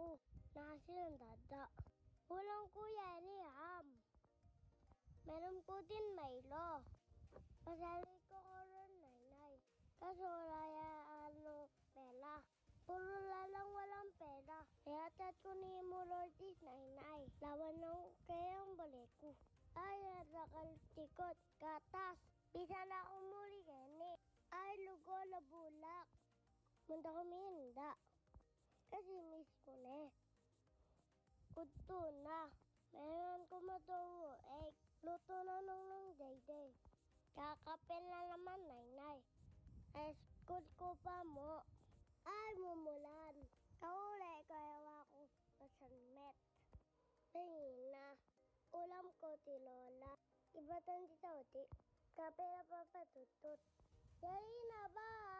ko. Nakasinandada. Walang kuya ni Ham. Meron po din Milo. Pasali ko ron, Nainay. Kaso wala pera. Puro lalang walang pera. Kaya ko ni mo Lordis, Nainay. Lawan ng kayang balik ko. Ay, nakalikot. Gatas. Bisa na ako muli gani. Ay, lugo na bulak. Munta ko minda. Kasi miss ko na. Udto na. Meron ko matuwo. Luto na nung day-day. Kakapin na naman, Nainay. Ay, school ko pa mo. Ay, mumulan. Kaulay ko yawa ko sa met. Tingin na. Ulam ko ti Lola. Iba tan ti Tauti. Kape na papatutut. Yari na ba?